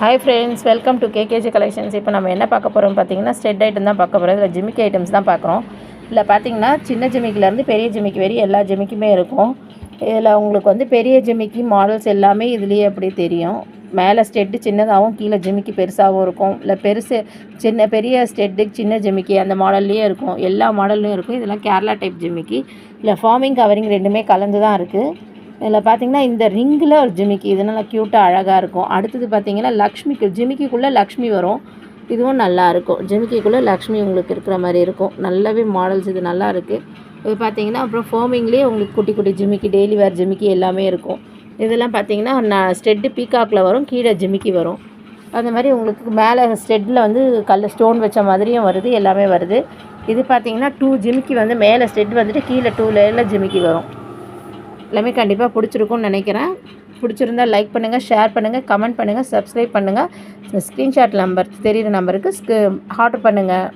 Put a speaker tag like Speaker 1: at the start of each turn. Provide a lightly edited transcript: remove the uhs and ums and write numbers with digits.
Speaker 1: Hi friends, welcome to KKG collections. இப்போ நம்ம என்ன பார்க்க போகிறோம் பார்த்தீங்கன்னா, ஸ்டெட் ஐட்டம் தான் பார்க்க போகிறோம். இதில் ஜிமிக்கி ஐட்டம்ஸ் தான் பார்க்குறோம். இதில் பார்த்தீங்கன்னா சின்ன ஜிமிக்கிலேருந்து பெரிய ஜிமிக்கி வரையும் எல்லா ஜிமிக்குமே இருக்கும். இதில் உங்களுக்கு வந்து பெரிய ஜிமிக்கி மாடல்ஸ் எல்லாமே இதுலேயே அப்படி தெரியும். மேலே ஸ்டெட்டு சின்னதாகவும் கீழே ஜிமிக்கி பெருசாகவும் இருக்கும். இல்லை பெரிய ஸ்டெட்டு சின்ன ஜிமிக்கி அந்த மாடல்லையே இருக்கும். எல்லா மாடல்லையும் இருக்கும். இதெல்லாம் கேரளா டைப் ஜிமிக்கி. இல்லை ஃபார்மிங் கவரிங் ரெண்டுமே கலந்து தான் இருக்குது. இதில் பார்த்திங்கன்னா இந்த ரிங்கில் ஒரு ஜிமிக்கி, இது நல்லா க்யூட்டாக அழகாக இருக்கும். அடுத்தது பார்த்திங்கன்னா லக்ஷ்மிக்கு ஜிமிக்கிக்குள்ளே லக்ஷ்மி வரும். இதுவும் நல்லாயிருக்கும். ஜிமிக்கிக்குள்ளே லக்ஷ்மி உங்களுக்கு இருக்கிற மாதிரி இருக்கும். நல்லாவே மாடல்ஸ் இது நல்லா இருக்குது. இது பார்த்திங்கன்னா அப்புறம் ஃபோமிங்லேயே உங்களுக்கு குட்டி குட்டி ஜிமிக்கி, டெய்லி வேர் ஜிமிக்கி எல்லாமே இருக்கும். இதெல்லாம் பார்த்திங்கன்னா ஸ்டெட்டு பீகாக்கில் வரும், கீழே ஜிமிக்கி வரும். அந்த மாதிரி உங்களுக்கு மேலே ஸ்டெட்டில் வந்து ஸ்டோன் வச்ச மாதிரியும் வருது, எல்லாமே வருது. இது பார்த்திங்கன்னா 2 ஜிமிக்கி வந்து மேலே ஸ்டெட் வந்துட்டு கீழே 2 லேயரில் ஜிமிக்கி வரும். எல்லாமே கண்டிப்பாக பிடிச்சிருக்கும்னு நினைக்கிறேன். பிடிச்சிருந்தால் லைக் பண்ணுங்கள், ஷேர் பண்ணுங்கள், கமெண்ட் பண்ணுங்கள், சப்ஸ்கிரைப் பண்ணுங்கள். ஸ்க்ரீன்ஷாட் நம்பர் தெரிகிற நம்பருக்கு ஆர்டர் பண்ணுங்கள்.